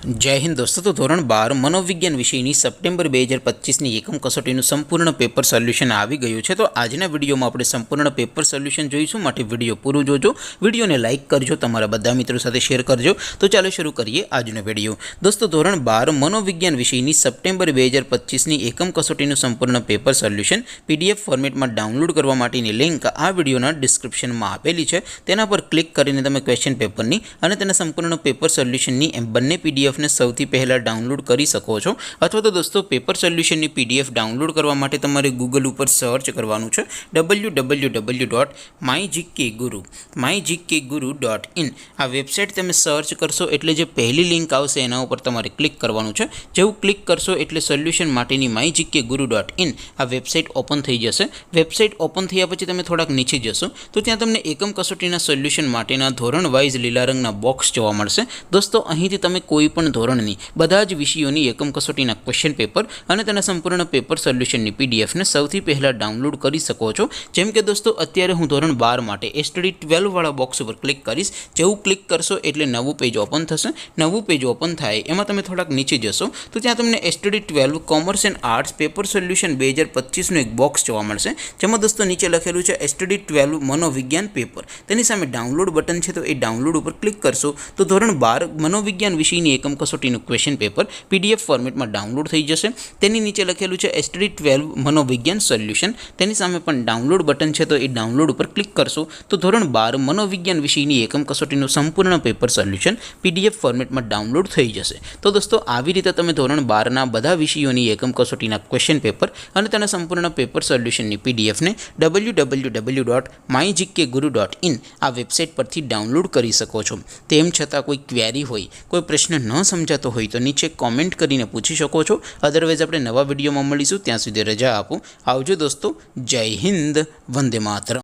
जय हिंद दोस्तों। तो धोरण 12 मनोविज्ञान विषयની સપ્ટેમ્બર 2025ની એકમ કસોટીનું સંપૂર્ણ પેપર સોલ્યુશન આવી ગયું છે। તો આજના વિડીયોમાં આપણે સંપૂર્ણ પેપર સોલ્યુશન જોઈશું, માટે વિડીયો પૂરું જોજો, વિડીયોને લાઇક કરજો, તમારા બધા મિત્રો સાથે શેર કરજો। તો ચાલો શરૂ કરીએ આજનો વિડીયો। દોસ્તો ધોરણ 12 मनोविज्ञान વિષયની સપ્ટેમ્બર 2025ની એકમ કસોટીનું સંપૂર્ણ પેપર સોલ્યુશન પીડીએફ ફોર્મેટમાં ડાઉનલોડ કરવા માટેની લિંક આ વિડીયોના ડિસ્ક્રિપ્શનમાં આપેલી છે। તેના પર ક્લિક કરીને તમે ક્વેશ્ચન પેપરની અને તેના સંપૂર્ણ પેપર સોલ્યુશનની એમ બંને પીડીએફ ने સૌથી પહેલા ડાઉનલોડ કરી શકો છો। અથવા તો દોસ્તો પેપર સોલ્યુશનની પીડીએફ ડાઉનલોડ કરવા માટે તમારે ગૂગલ ઉપર સર્ચ કરવાનું છે www.mygkguru.in। આ વેબસાઇટ તમે સર્ચ કરશો એટલે જે પહેલી લિંક આવશે એના ઉપર તમારે ક્લિક કરવાનું છે। જેવું ક્લિક કરશો એટલે સોલ્યુશન માટેની mygkguru.in આ વેબસાઇટ ઓપન થઈ જશે। વેબસાઇટ ઓપન થયા પછી તમે થોડાક નીચે જશો તો ત્યાં તમને એકમ કસોટીના સોલ્યુશન માટેના ધોરણ વાઇઝ લીલા રંગના બોક્સ જોવા મળશે। દોસ્તો અહીંથી તમે કોઈ પણ ધોરણની બધા જ વિષયોની એકમ કસોટીના ક્વેશ્ચન પેપર અને તેના સંપૂર્ણ પેપર સોલ્યુશનની પીડીએફને સૌથી પહેલાં ડાઉનલોડ કરી શકો છો। જેમ કે દોસ્તો અત્યારે હું ધોરણ 12 માટે એસટીડી 12 વાળા બોક્સ ઉપર ક્લિક કરીશ। જેવું ક્લિક કરશો એટલે નવું પેજ ઓપન થશે। નવું પેજ ઓપન થાય એમાં તમે થોડાક નીચે જશો તો ત્યાં તમને STD 12 commerce and arts paper solution 2025નું એક બોક્સ જોવા મળશે, જેમાં દોસ્તો નીચે લખેલું છે એસટીડી 12 મનોવિજ્ઞાન પેપર। તેની સામે ડાઉનલોડ બટન છે, તો એ ડાઉનલોડ ઉપર ક્લિક કરશો તો ધોરણ 12 मनोविज्ञान વિષયની એકમ કસોટીનું ક્વેશ્ચન પેપર પીડીએફ ફોર્મેટમાં ડાઉનલોડ થઈ જશે। તેની નીચે લખેલું છે એસટીડી 12 મનોવિજ્ઞાન સોલ્યુશન, તેની સામે પણ ડાઉનલોડ બટન છે, તો એ ડાઉનલોડ ઉપર ક્લિક કરશો તો ધોરણ 12 मनोविज्ञान વિષયની એકમ કસોટીનું સંપૂર્ણ પેપર સોલ્યુશન પીડીએફ ફોર્મેટમાં ડાઉનલોડ થઈ જશે। તો દોસ્તો આવી રીતે તમે ધોરણ 12ના બધા વિષયોની એકમ કસોટીના ક્વેશ્ચન પેપર અને તેના સંપૂર્ણ પેપર સોલ્યુશનની પીડીએફને www.mygkguru.in આ વેબસાઇટ પરથી ડાઉનલોડ કરી શકો છો। તેમ છતાં કોઈ ક્વેરી હોય, કોઈ પ્રશ્ન ન સમજાતો હોય તો નીચે કોમેન્ટ કરીને પૂછી શકો છો। અદરવાઇઝ આપણે નવા વિડીયોમાં મળીશું, ત્યાં સુધી રજા આપો। આવજો દોસ્તો, જય હિન્દ, વંદે માતરમ।